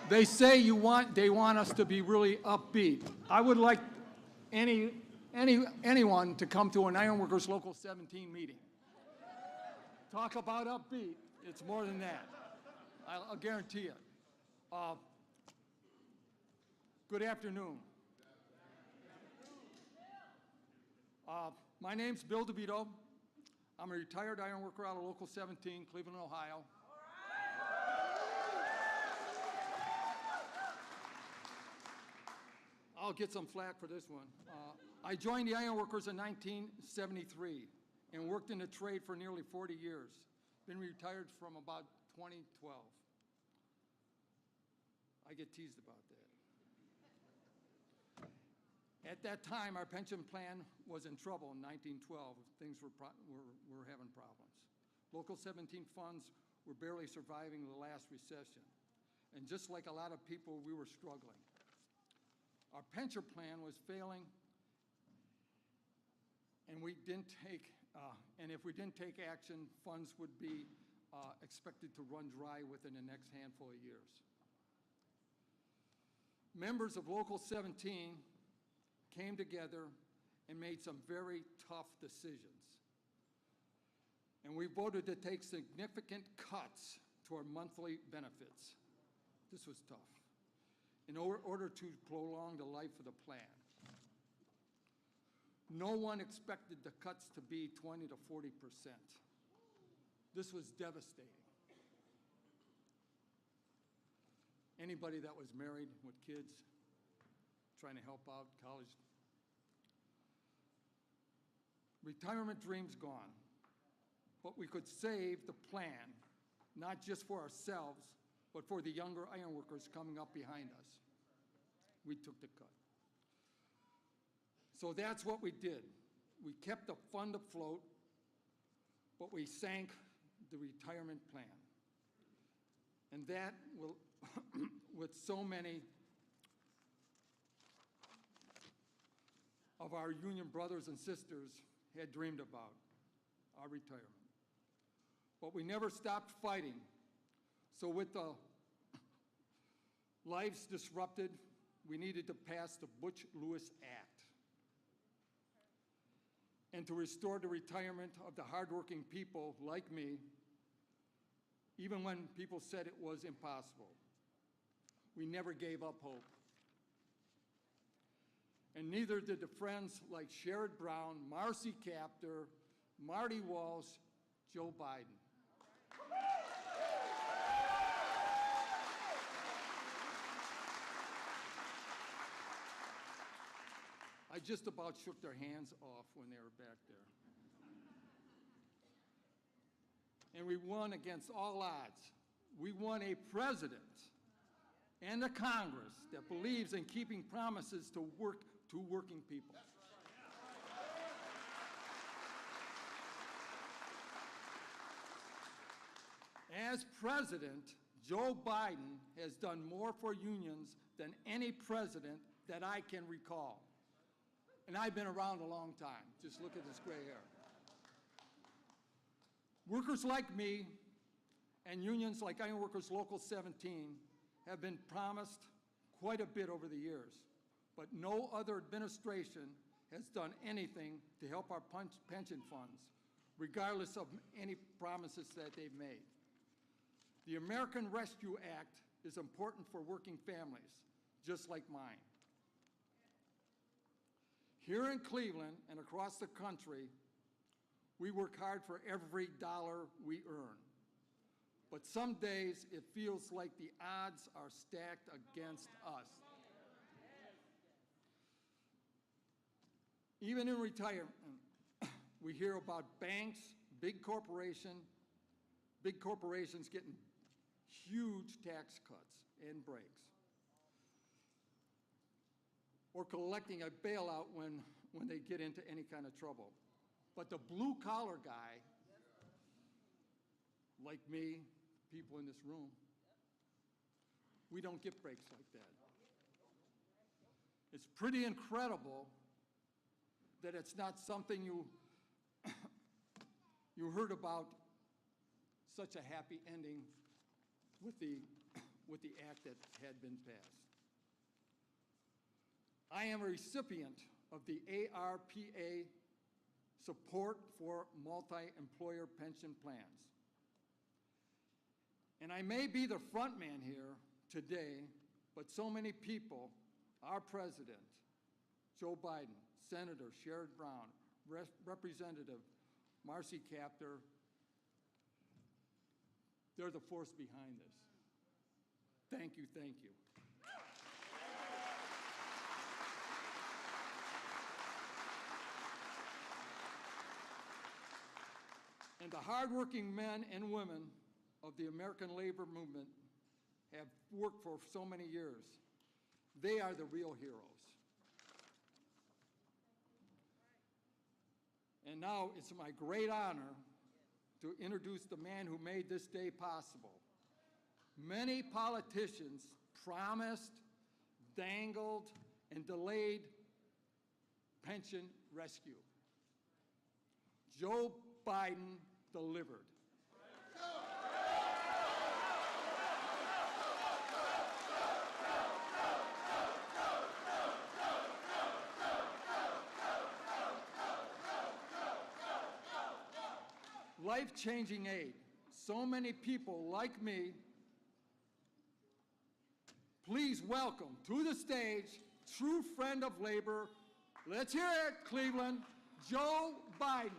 They say they want us to be really upbeat. I would like anyone to come to an Ironworkers Local 17 meeting. Talk about upbeat. It's more than that. I'll guarantee it. Good afternoon. My name's Bill DeVito. I'm a retired ironworker out of Local 17, Cleveland, Ohio. I'll get some flack for this one. I joined the ironworkers in 1973 and worked in the trade for nearly 40 years. Been retired from about 2012. I get teased about that. At that time, our pension plan was in trouble in 1912. Things were having problems. Local 17 funds were barely surviving the last recession. And just like a lot of people, we were struggling. Our pension plan was failing, and if we didn't take action, funds would be expected to run dry within the next handful of years. Members of Local 17 came together and made some very tough decisions. And we voted to take significant cuts to our monthly benefits. This was tough, in order to prolong the life of the plan. No one expected the cuts to be 20 to 40%. This was devastating. Anybody that was married with kids, trying to help out college. Retirement dreams gone, but we could save the plan, not just for ourselves, but for the younger ironworkers coming up behind us. We took the cut. So that's what we did. We kept the fund afloat, but we sank the retirement plan. And that will, with so many of our union brothers and sisters had dreamed about, our retirement. But we never stopped fighting. So with the lives disrupted, we needed to pass the Butch-Lewis Act and to restore the retirement of the hardworking people like me, even when people said it was impossible. We never gave up hope. And neither did the friends like Sherrod Brown, Marcy Kaptur, Marty Walsh, Joe Biden. I just about shook their hands off when they were back there. And we won against all odds. We won a president and a Congress that believes in keeping promises to working people. As president, Joe Biden has done more for unions than any president that I can recall. And I've been around a long time. Just look at this gray hair. Workers like me and unions like Ironworkers Local 17 have been promised quite a bit over the years, but no other administration has done anything to help our pension funds, regardless of any promises that they've made. The American Rescue Act is important for working families, just like mine. Here in Cleveland and across the country, we work hard for every dollar we earn. But some days it feels like the odds are stacked against us. Even in retirement, we hear about banks, big corporations getting huge tax cuts and breaks, or collecting a bailout when they get into any kind of trouble. But the blue-collar guy, like me, people in this room, we don't get breaks like that. It's pretty incredible that it's not something you heard about, such a happy ending with the with the act that had been passed. I am a recipient of the ARPA support for multi-employer pension plans. And I may be the front man here today, but so many people, our president, Joe Biden, Senator Sherrod Brown, Representative Marcy Kaptur, they're the force behind this. Thank you, thank you. And the hardworking men and women of the American labor movement have worked for so many years. They are the real heroes. And now it's my great honor to introduce the man who made this day possible. Many politicians promised, dangled, and delayed pension rescue. Joe Biden delivered. Life-changing aid. So many people like me. Please welcome to the stage, true friend of labor. Let's hear it, Cleveland, Joe Biden.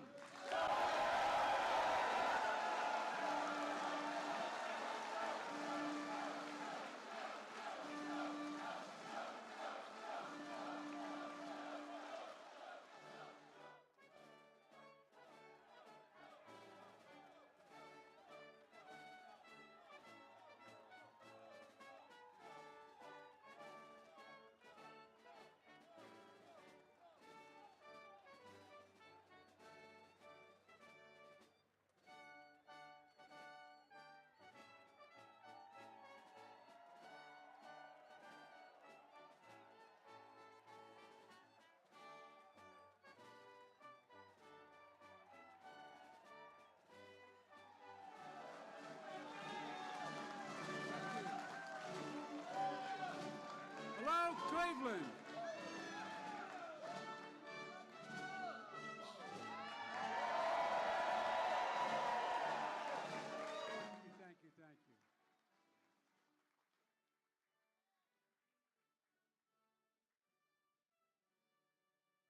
Hello, Cleveland. Thank you, thank you.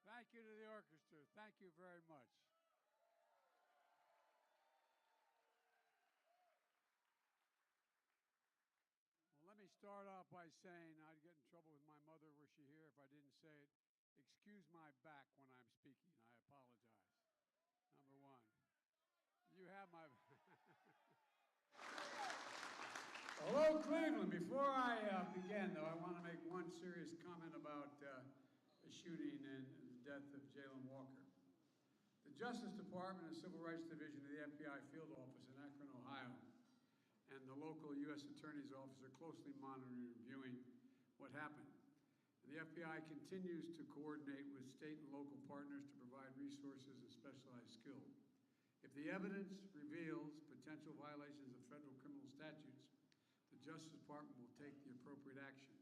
Thank you to the orchestra. Thank you very much. Well, let me start off by saying I'd get in trouble with my mother were she here if I didn't say it. Excuse my back when I'm speaking. I apologize. Number one. You have my... Hello, Cleveland. Before I begin, though, I want to make one serious comment about the shooting and the death of Jaylen Walker. The Justice Department and Civil Rights Division of the FBI Field Office in Akron, Ohio, and the local U.S. Attorney's Office are closely monitoring and reviewing what happened. And the FBI continues to coordinate with state and local partners to provide resources and specialized skill. If the evidence reveals potential violations of federal criminal statutes, the Justice Department will take the appropriate action.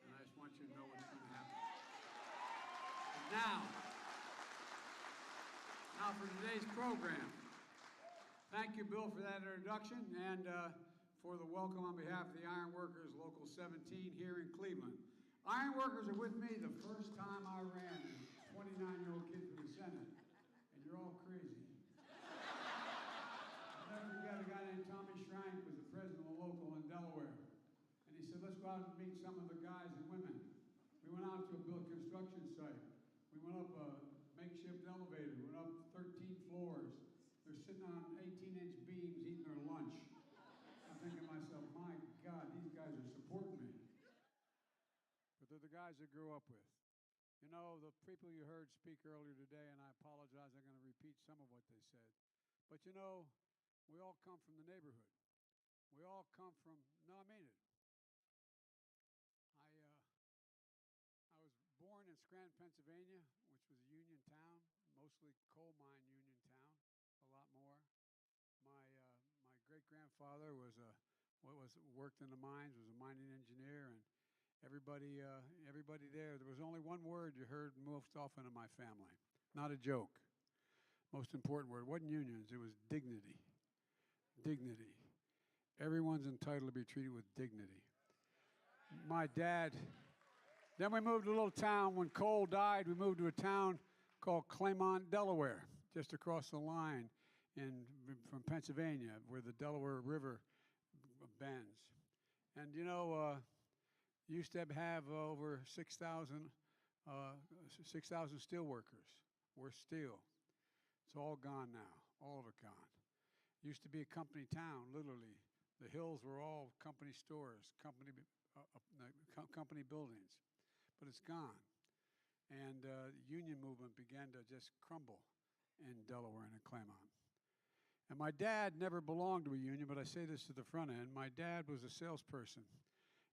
And I just want you to know what's going to happen. Now for today's program. Thank you, Bill, for that introduction, and for the welcome on behalf of the Iron Workers Local 17 here in Cleveland. Iron Workers are with me the first time I ran as a 29-year-old kid for the Senate, and you're all crazy. I'll never forget a guy named Tommy Schrank was the president of the local in Delaware, and he said, let's go out and meet some of the guys and women. We went out to a built construction site. We went up a makeshift elevator. We went up 13 floors. They're sitting on 18-inch beams eating their lunch. I'm thinking to myself, my God, these guys are supporting me. But they're the guys I grew up with. You know, the people you heard speak earlier today, and I apologize, I'm going to repeat some of what they said. But you know, we all come from the neighborhood. We all come from, no, I mean it. I was born in Scranton, Pennsylvania, which was a union town, mostly coal mine union town, a lot more. My great-grandfather was a worked in the mines, was a mining engineer, and everybody there was only one word you heard most often in my family. Not a joke. Most important word. It wasn't unions. It was dignity. Dignity. Everyone's entitled to be treated with dignity. My dad. Then we moved to a little town. When Cole died, we moved to a town called Claymont, Delaware, just across the line from Pennsylvania, where the Delaware River bends. And used to have over 6,000 steel workers. We're steel. It's all gone now, all of it gone. Used to be a company town, literally. The hills were all company stores, company buildings, but it's gone. And the union movement began to just crumble in Delaware and in Claymont. And my dad never belonged to a union, but I say this to the front end. My dad was a salesperson,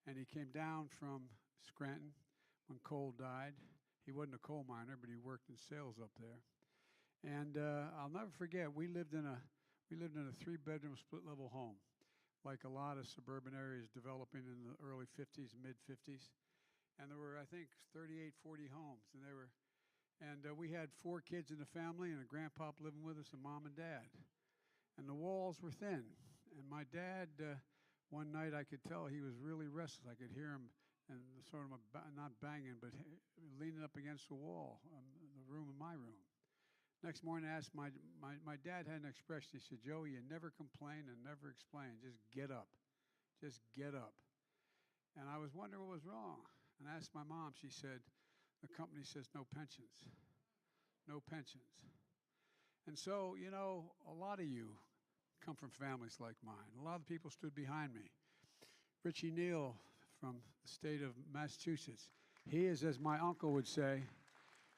and he came down from Scranton when Cole died. He wasn't a coal miner, but he worked in sales up there. And I'll never forget, we lived in a 3-bedroom split-level home, like a lot of suburban areas developing in the early 50s, mid-50s. And there were, I think, 38, 40 homes. And we had 4 kids in the family and a grandpop living with us and mom and dad. And the walls were thin. And my dad, one night I could tell he was really restless. I could hear him and sort of not banging, but leaning up against the wall, the room in my room. Next morning, I asked my dad had an expression. He said, "Joey, you never complain and never explain. Just get up. Just get up." And I was wondering what was wrong. And I asked my mom. She said, "The company says no pensions. No pensions." And so, a lot of you come from families like mine. A lot of the people stood behind me. Richie Neal from the state of Massachusetts. He is, as my uncle would say,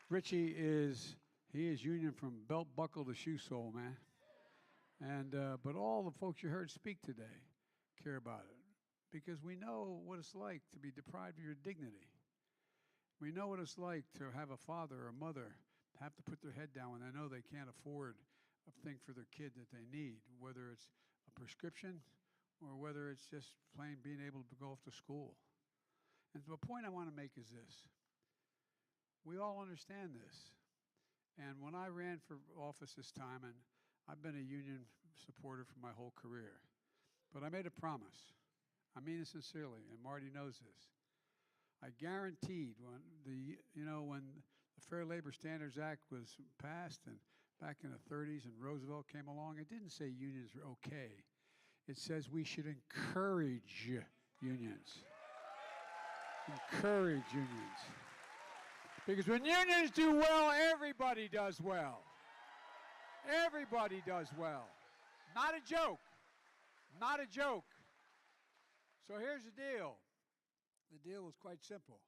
Richie is... He is union from belt buckle to shoe sole, man. And but all the folks you heard speak today care about it because we know what it's like to be deprived of your dignity. We know what it's like to have a father or a mother have to put their head down when they know they can't afford a thing for their kid that they need, whether it's a prescription or whether it's just plain being able to go off to school. And the point I want to make is this. We all understand this. And when I ran for office this time, and I've been a union supporter for my whole career, but I made a promise. I mean it sincerely, and Marty knows this. I guaranteed when the Fair Labor Standards Act was passed, and back in the 30s, and Roosevelt came along, it didn't say unions are okay. It says we should encourage unions. Encourage unions. Because when unions do well, everybody does well. Everybody does well. Not a joke. Not a joke. So here's the deal. The deal was quite simple.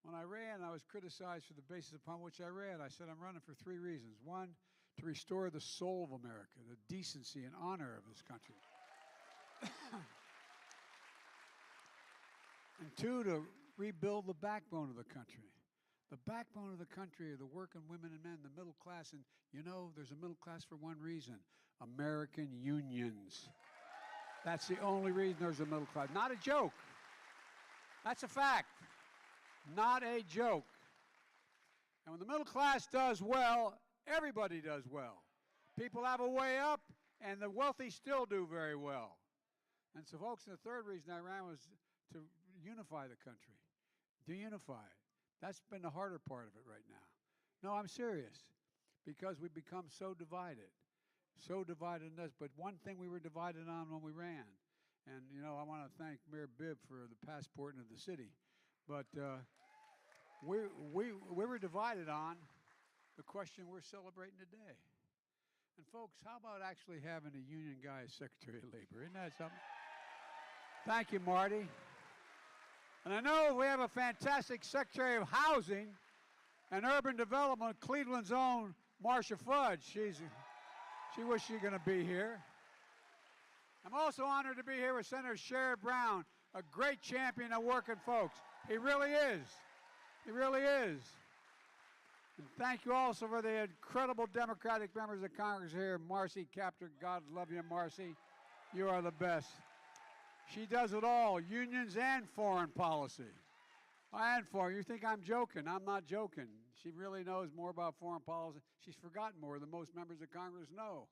When I ran, I was criticized for the basis upon which I ran. I said I'm running for 3 reasons. 1, to restore the soul of America, the decency and honor of this country. And 2, to rebuild the backbone of the country. The backbone of the country are the working women and men, the middle class. And there's a middle class for one reason: American unions. That's the only reason there's a middle class. Not a joke. That's a fact. Not a joke. And when the middle class does well, everybody does well. People have a way up, and the wealthy still do very well. And so, folks, the 3rd reason I ran was to unify the country, to unify it. That's been the harder part of it right now. No, I'm serious, because we've become so divided in this. But one thing we were divided on when we ran, and, I want to thank Mayor Bibb for the passport into the city, but we were divided on the question we're celebrating today. And, folks, how about actually having a union guy as Secretary of Labor? Isn't that something? Thank you, Marty. And I know we have a fantastic Secretary of Housing and Urban Development, Cleveland's own Marcia Fudge. She wishes she was going to be here. I'm also honored to be here with Senator Sherrod Brown, a great champion of working folks. He really is. He really is. And thank you also for the incredible Democratic members of Congress here. Marcy Kaptur, God love you, Marcy. You are the best. She does it all, unions and foreign policy. And foreign. You think I'm joking? I'm not joking. She really knows more about foreign policy. She's forgotten more than most members of Congress know.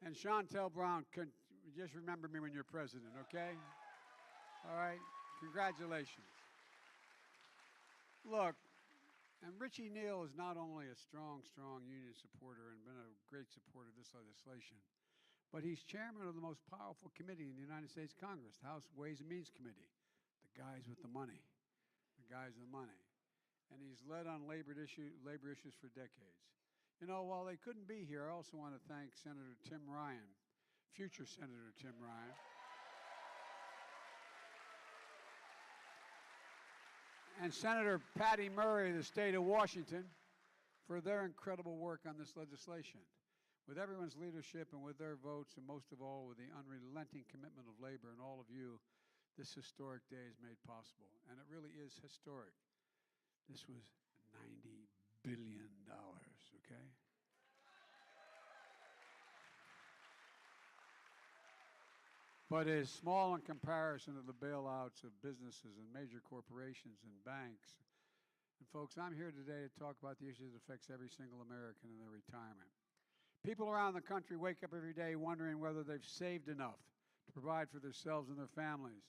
And Chantel Brown, just remember me when you're president, okay? All right? Congratulations. Look, and Richie Neal is not only a strong union supporter and been a great supporter of this legislation, but he's chairman of the most powerful committee in the United States Congress, the House Ways and Means Committee, the guys with the money, And he's led on labor issues for decades. You know, while they couldn't be here, I also want to thank Senator Tim Ryan, future Senator Tim Ryan, and Senator Patty Murray of the state of Washington for their incredible work on this legislation. With everyone's leadership and with their votes, and most of all with the unrelenting commitment of labor and all of you, this historic day is made possible. And it really is historic. This was $90 billion, okay? But is small in comparison to the bailouts of businesses and major corporations and banks. And folks, I'm here today to talk about the issue that affects every single American in their retirement. People around the country wake up every day wondering whether they've saved enough to provide for themselves and their families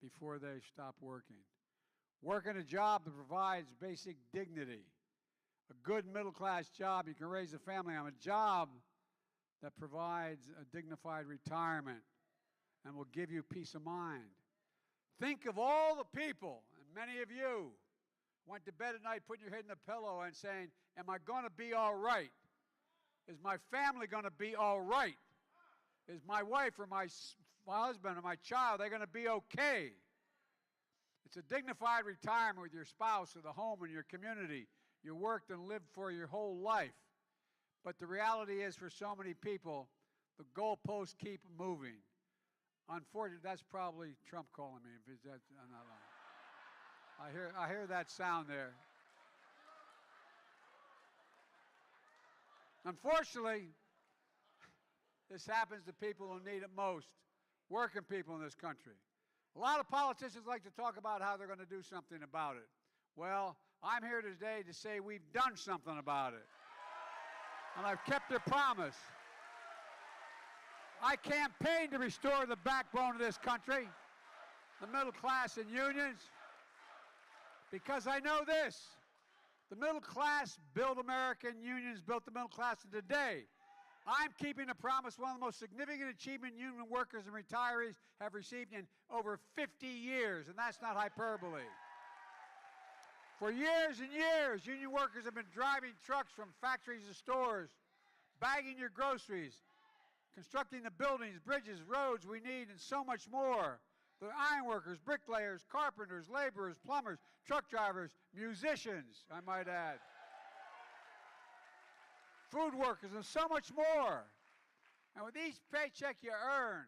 before they stop working. Working a job that provides basic dignity, a good middle-class job you can raise a family on, a job that provides a dignified retirement and will give you peace of mind. Think of all the people, and many of you went to bed at night putting your head in the pillow and saying, am I going to be all right? Is my family going to be all right? Is my wife or my husband or my child, they're going to be okay? It's a dignified retirement with your spouse or the home and your community you worked and lived for your whole life. But the reality is, for so many people, the goalposts keep moving. Unfortunately, that's probably Trump calling me. If that's, I'm not lying. I hear that sound there. Unfortunately, this happens to people who need it most, working people in this country. A lot of politicians like to talk about how they're going to do something about it. Well, I'm here today to say we've done something about it. And I've kept their promise. I campaigned to restore the backbone of this country, the middle class and unions, because I know this. The middle class built America, and unions built the middle class of today. I'm keeping a promise, one of the most significant achievement union workers and retirees have received in over 50 years, and that's not hyperbole. For years and years, union workers have been driving trucks from factories to stores, bagging your groceries, constructing the buildings, bridges, roads we need, and so much more. The ironworkers, bricklayers, carpenters, laborers, plumbers, truck drivers, musicians, I might add, food workers, and so much more. And with each paycheck you earn,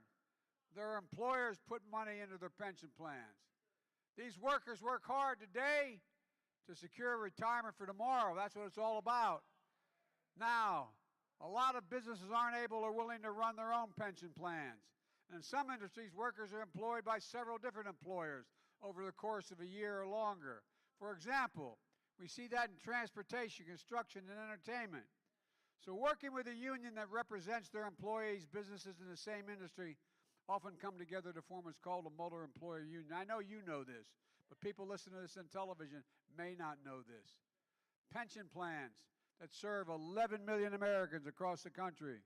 their employers put money into their pension plans. These workers work hard today to secure retirement for tomorrow. That's what it's all about. Now, a lot of businesses aren't able or willing to run their own pension plans. And in some industries, workers are employed by several different employers over the course of a year or longer. For example, we see that in transportation, construction, and entertainment. So working with a union that represents their employees, businesses in the same industry, often come together to form what's called a multi-employer union. I know you know this, but people listening to this on television may not know this. Pension plans that serve 11 million Americans across the country.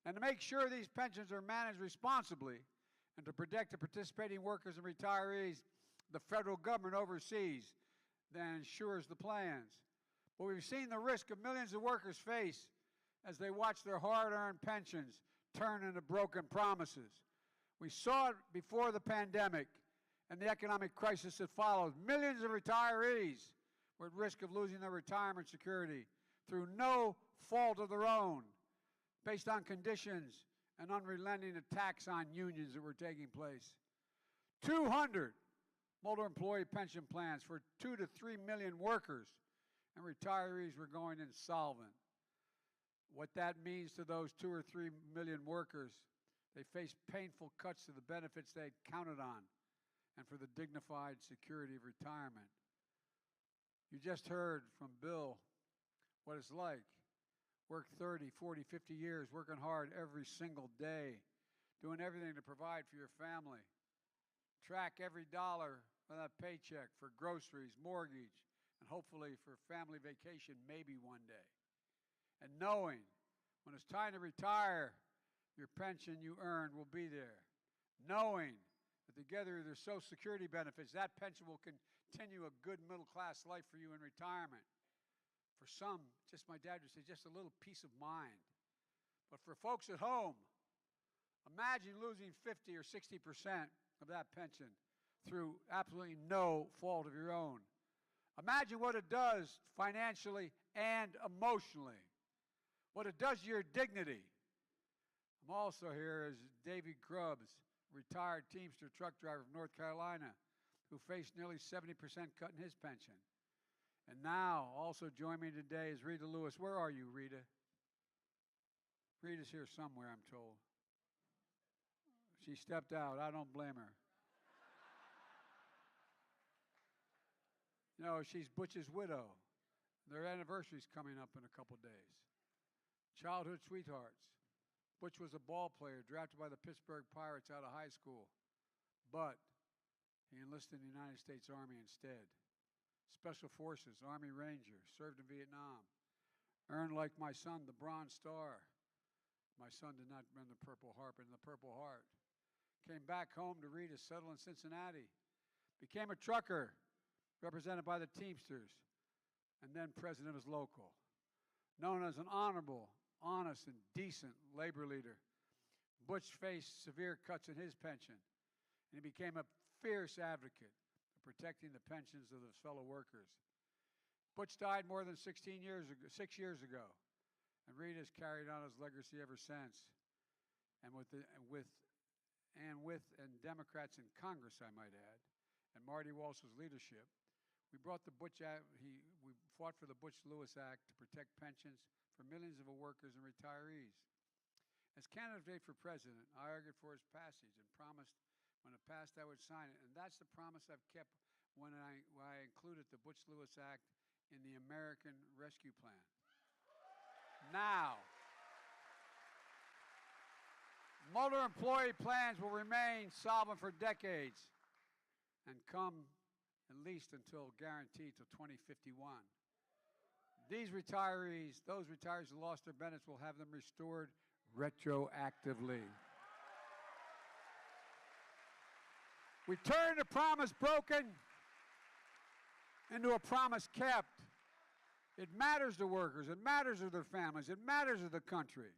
And to make sure these pensions are managed responsibly and to protect the participating workers and retirees, the federal government oversees and ensures the plans. But we've seen the risk of millions of workers face as they watch their hard-earned pensions turn into broken promises. We saw it before the pandemic and the economic crisis that followed. Millions of retirees were at risk of losing their retirement security through no fault of their own, based on conditions and unrelenting attacks on unions that were taking place. 200 multi-employee pension plans for 2 to 3 million workers and retirees were going insolvent. What that means to those 2 or 3 million workers They face painful cuts to the benefits they had counted on and for the dignified security of retirement. You just heard from Bill what it's like. Work 30, 40, 50 years, working hard every single day, doing everything to provide for your family. Track every dollar of that paycheck for groceries, mortgage, and hopefully for family vacation maybe one day. And knowing when it's time to retire, your pension you earned will be there. Knowing that together with your Social Security benefits, that pension will continue a good middle-class life for you in retirement. For some, just my dad would say, just a little peace of mind. But for folks at home, imagine losing 50 or 60% of that pension through absolutely no fault of your own. Imagine what it does financially and emotionally, what it does to your dignity. I'm also here as Davy Grubbs, retired Teamster truck driver from North Carolina, who faced nearly 70% cut in his pension. And now, also joining me today is Rita Lewis. Where are you, Rita? Rita's here somewhere, I'm told. She stepped out. I don't blame her. You know, she's Butch's widow. Their anniversary's coming up in a couple days. Childhood sweethearts. Butch was a ball player drafted by the Pittsburgh Pirates out of high school, but he enlisted in the United States Army instead. Special Forces, Army Ranger, served in Vietnam, earned, like my son, the Bronze Star. My son did not win the Purple Heart, but in the Purple Heart. Came back home to Rita, settled in Cincinnati, became a trucker, represented by the Teamsters, and then president of his local. Known as an honorable, honest, and decent labor leader, Butch faced severe cuts in his pension, and he became a fierce advocate of protecting the pensions of his fellow workers. Butch died more than 6 years ago, and Rita's carried on his legacy ever since. And with Democrats in Congress, I might add, and Marty Walsh's leadership, we fought for the Butch-Lewis Act to protect pensions for millions of workers and retirees. As candidate for president, I argued for its passage and promised when it passed I would sign it. And that's the promise I've kept when I included the Butch-Lewis Act in the American Rescue Plan. Now, motor employee plans will remain solvent for decades and come at least until guaranteed till 2051. Those retirees who lost their benefits will have them restored retroactively. We turned a promise broken into a promise kept. It matters to workers. It matters to their families. It matters to the country.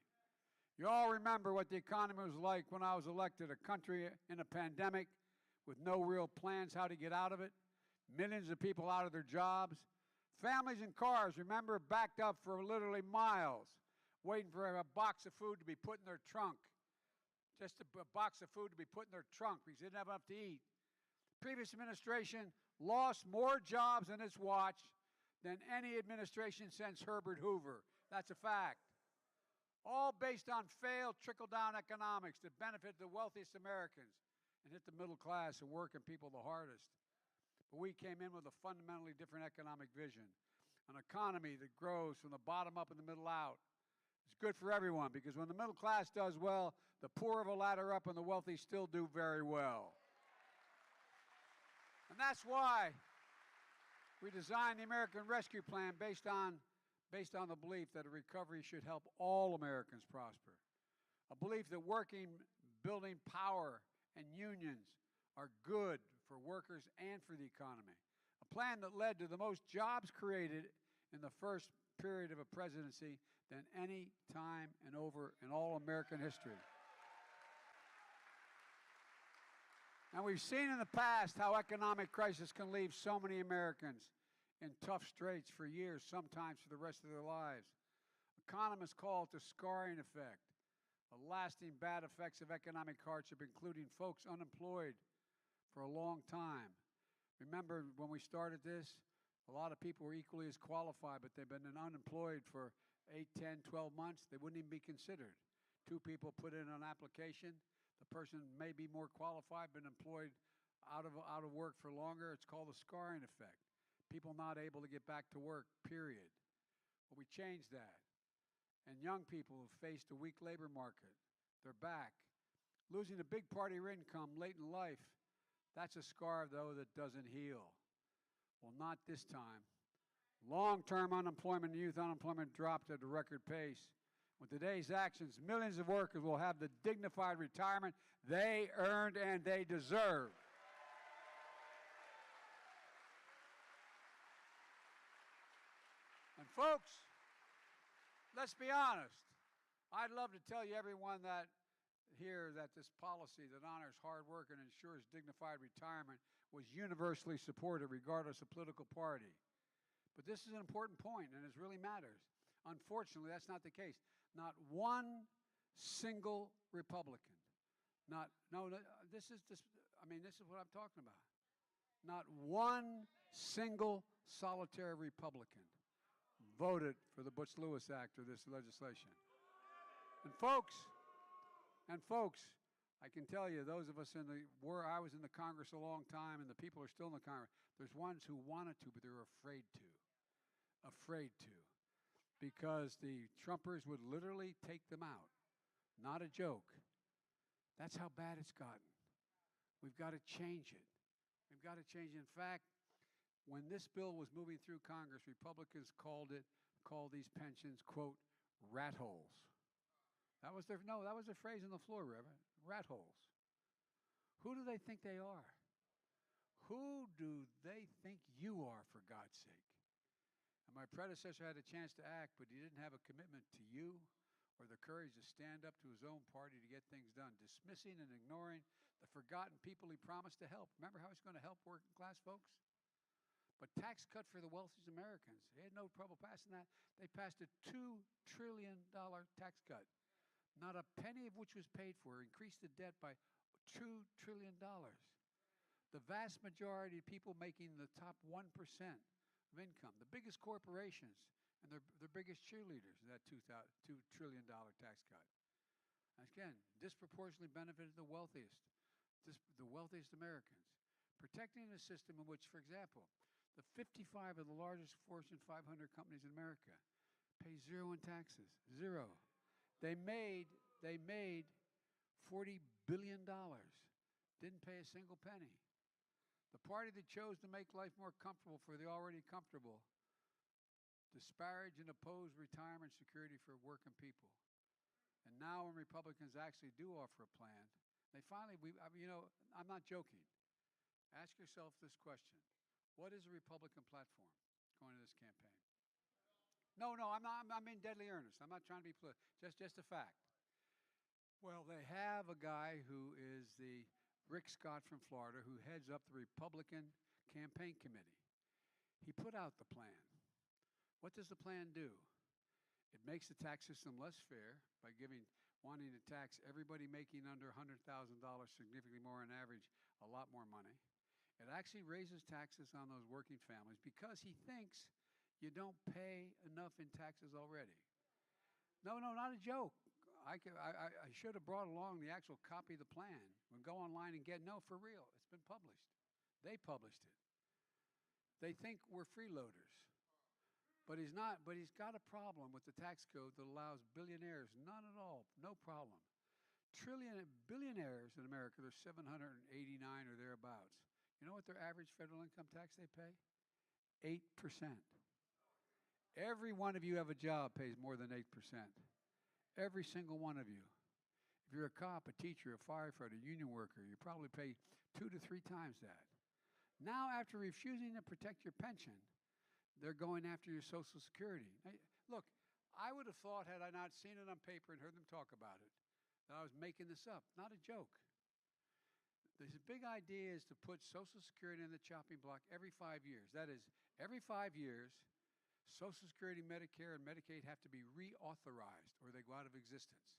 You all remember what the economy was like when I was elected, a country in a pandemic with no real plans how to get out of it, millions of people out of their jobs, families in cars, remember, backed up for literally miles, waiting for a box of food to be put in their trunk, just a box of food to be put in their trunk because they didn't have enough to eat. The previous administration lost more jobs in its watch than any administration since Herbert Hoover. That's a fact. All based on failed trickle-down economics that benefit the wealthiest Americans and hit the middle class and working people the hardest. But we came in with a fundamentally different economic vision, an economy that grows from the bottom up and the middle out. It's good for everyone because when the middle class does well, the poor of a ladder up and the wealthy still do very well. And that's why we designed the American Rescue Plan based on the belief that a recovery should help all Americans prosper. A belief that working, building power, and unions are good for workers and for the economy. A plan that led to the most jobs created in the first period of a presidency than any time in all American history. And we've seen in the past how economic crisis can leave so many Americans in tough straits for years, sometimes for the rest of their lives. Economists call it the scarring effect, the lasting bad effects of economic hardship, including folks unemployed for a long time. Remember when we started this, a lot of people were equally as qualified, but they've been unemployed for 8, 10, 12 months. They wouldn't even be considered. Two people put in an application. The person may be more qualified, been employed out of work for longer. It's called the scarring effect. People not able to get back to work, period. Well, we changed that. And young people who faced a weak labor market, they're back. Losing a big part of your income late in life, that's a scar, though, that doesn't heal. Well, not this time. Long-term unemployment and youth unemployment dropped at a record pace. With today's actions, millions of workers will have the dignified retirement they earned and they deserve. And folks, let's be honest. I'd love to tell you everyone that here that this policy that honors hard work and ensures dignified retirement was universally supported regardless of political party. But this is an important point, and it really matters. Unfortunately, that's not the case. Not one single Republican. This is what I'm talking about. Not one single solitary Republican voted for the Butch-Lewis Act or this legislation. And folks, I can tell you, those of us I was in the Congress a long time, and the people are still in the Congress. There's ones who wanted to, but they were afraid to. Because the Trumpers would literally take them out. Not a joke. That's how bad it's gotten. We've got to change it. In fact, when this bill was moving through Congress, Republicans called these pensions, quote, rat holes. That was their phrase on the floor, Reverend. Rat holes. Who do they think they are? Who do they think you are, for God's sake? And my predecessor had a chance to act, but he didn't have a commitment to you or the courage to stand up to his own party to get things done, dismissing and ignoring the forgotten people he promised to help. Remember how he's going to help working class folks? But tax cut for the wealthiest Americans. They had no trouble passing that. They passed a $2 trillion tax cut, not a penny of which was paid for, increased the debt by $2 trillion. The vast majority of people making the top 1% of income, the biggest corporations, and their biggest cheerleaders of that $2 trillion tax cut. Again, disproportionately benefited the wealthiest Americans. Protecting a system in which, for example, the 55 of the largest Fortune 500 companies in America pay zero in taxes. Zero. They made $40 billion. Didn't pay a single penny. The party that chose to make life more comfortable for the already comfortable disparage and oppose retirement security for working people. And now when Republicans actually do offer a plan, I'm not joking. Ask yourself this question. What is a Republican platform going to this campaign? No, I'm being deadly earnest. I'm not trying to be political. Just a fact. Well, they have a guy who is the Rick Scott from Florida, who heads up the Republican campaign committee. He put out the plan. What does the plan do? It makes the tax system less fair by wanting to tax everybody making under $100,000 significantly more on average, a lot more money. It actually raises taxes on those working families because he thinks you don't pay enough in taxes already. No, not a joke. I should have brought along the actual copy of the plan. We'll go online and for real. It's been published. They published it. They think we're freeloaders. But he's not. But he's got a problem with the tax code that allows billionaires. None at all. No problem. Billionaires in America, there's 789 or thereabouts. You know what their average federal income tax they pay? 8%. Every one of you have a job pays more than 8%. Every single one of you. If you're a cop, a teacher, a firefighter, a union worker, you probably pay 2 to 3 times that. Now, after refusing to protect your pension, they're going after your Social Security. Now, look, I would have thought, had I not seen it on paper and heard them talk about it, that I was making this up. Not a joke. The big idea is to put Social Security in the chopping block every 5 years. That is, every 5 years, Social Security, Medicare, and Medicaid have to be reauthorized or they go out of existence.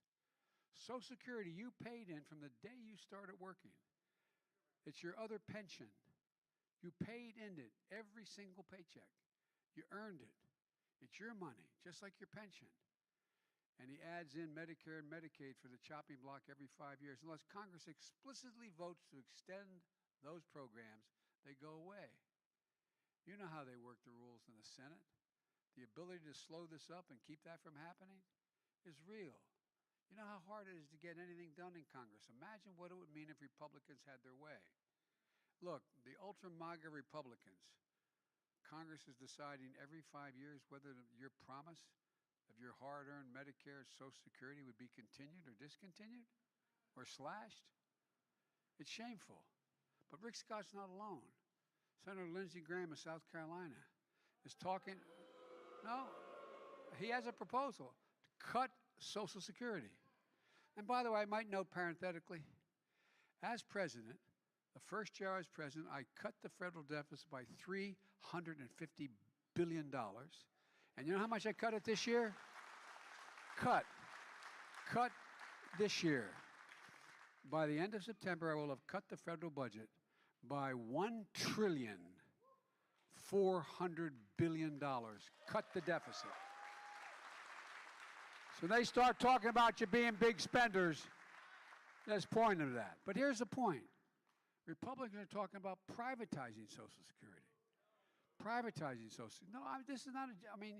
Social Security you paid in from the day you started working. It's your other pension. You paid in it every single paycheck. You earned it. It's your money, just like your pension. and he adds in Medicare and Medicaid for the chopping block every 5 years. Unless Congress explicitly votes to extend those programs, they go away. You know how they work the rules in the Senate. The ability to slow this up and keep that from happening is real. You know how hard it is to get anything done in Congress. Imagine what it would mean if Republicans had their way. Look, the ultra-MAGA Republicans, Congress is deciding every 5 years whether your promise of your hard-earned Medicare, Social Security would be continued or discontinued or slashed. It's shameful. But Rick Scott's not alone. Senator Lindsey Graham of South Carolina is talking. No, he has a proposal to cut Social Security. And by the way, I might note parenthetically, as president, the first year I was president, I cut the federal deficit by $350 billion. And you know how much I cut it this year? Cut this year. By the end of September, I will have cut the federal budget by $1,400 billion. Cut the deficit. So they start talking about you being big spenders. There's a point of that. But here's the point. Republicans are talking about privatizing Social Security. Privatizing Social Security. No, this is not we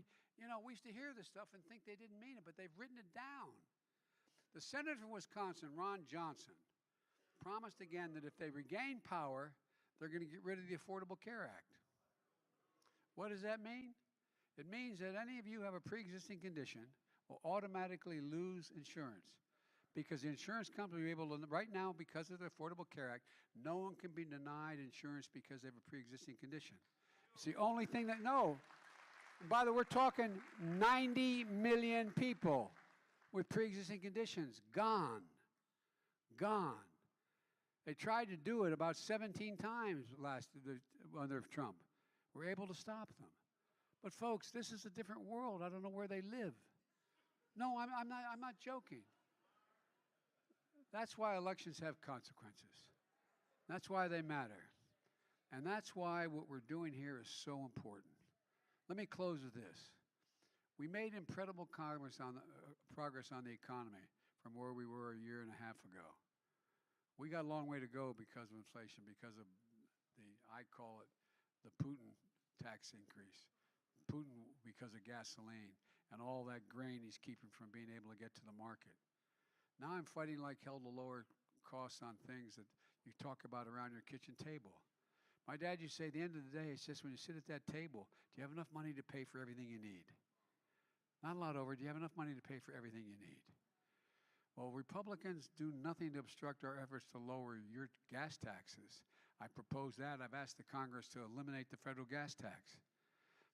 used to hear this stuff and think they didn't mean it, but they've written it down. The senator from Wisconsin, Ron Johnson, promised again that if they regain power, they're going to get rid of the Affordable Care Act. What does that mean? It means that any of you who have a pre-existing condition will automatically lose insurance because the insurance company will be able to, right now, because of the Affordable Care Act, no one can be denied insurance because they have a pre-existing condition. It's the only thing that, no. And by the way, we're talking 90 million people with pre-existing conditions. Gone. They tried to do it about 17 times under Trump. We're able to stop them. But folks, this is a different world. I don't know where they live. No, I'm not joking. That's why elections have consequences. That's why they matter. And that's why what we're doing here is so important. Let me close with this. We made incredible progress on the economy from where we were a year and a half ago. We got a long way to go because of inflation, because of I call it the Putin tax increase. Putin because of gasoline and all that grain he's keeping from being able to get to the market. Now I'm fighting like hell to lower costs on things that you talk about around your kitchen table. My dad used to say, at the end of the day, it's just when you sit at that table, do you have enough money to pay for everything you need? Not a lot over. Do you have enough money to pay for everything you need? Well, Republicans do nothing to obstruct our efforts to lower your gas taxes. I propose that. I've asked the Congress to eliminate the federal gas tax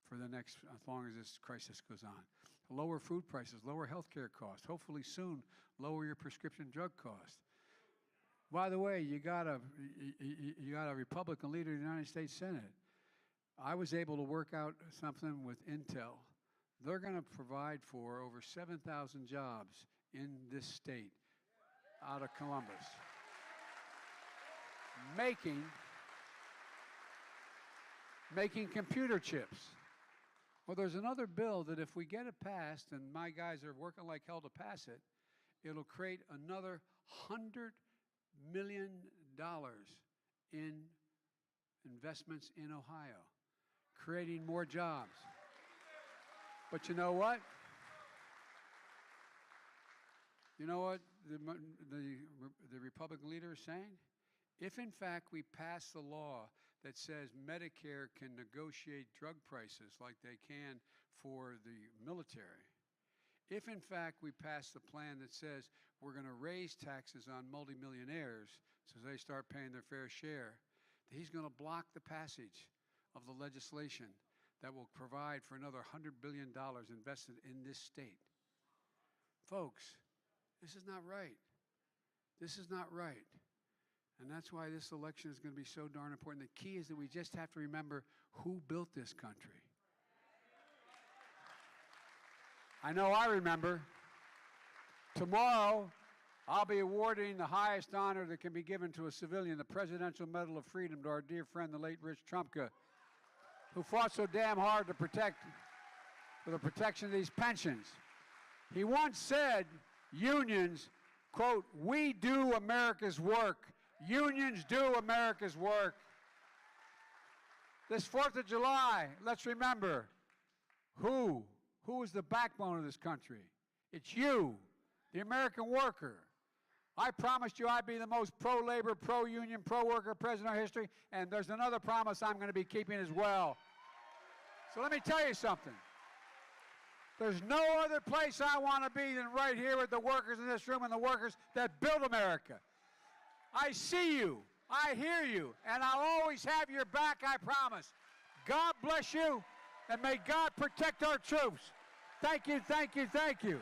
for the next, as long as this crisis goes on. Lower food prices, lower health care costs. Hopefully soon, lower your prescription drug costs. By the way, you got a Republican leader in the United States Senate. I was able to work out something with Intel. They're going to provide for over 7,000 jobs in this state out of Columbus. Making computer chips. Well, there's another bill that if we get it passed, and my guys are working like hell to pass it, it'll create another $100 million in investments in Ohio, creating more jobs. But you know what? You know what the Republican leader is saying? If, in fact, we pass the law that says Medicare can negotiate drug prices like they can for the military, if, in fact, we pass the plan that says we're going to raise taxes on multimillionaires so they start paying their fair share, he's going to block the passage of the legislation that will provide for another $100 billion invested in this state. Folks, this is not right. This is not right. And that's why this election is going to be so darn important. The key is that we just have to remember who built this country. I know I remember. Tomorrow, I'll be awarding the highest honor that can be given to a civilian, the Presidential Medal of Freedom, to our dear friend, the late Rich Trumka, who fought so damn hard to protect, for the protection of these pensions. He once said, unions, quote, "We do America's work." Unions do America's work. This 4th of July, let's remember, who is the backbone of this country? It's you, the American worker. I promised you I'd be the most pro-labor, pro-union, pro-worker president in our history, and there's another promise I'm going to be keeping as well. So let me tell you something. There's no other place I want to be than right here with the workers in this room and the workers that build America. I see you, I hear you, and I'll always have your back, I promise. God bless you, and may God protect our troops. Thank you, thank you, thank you.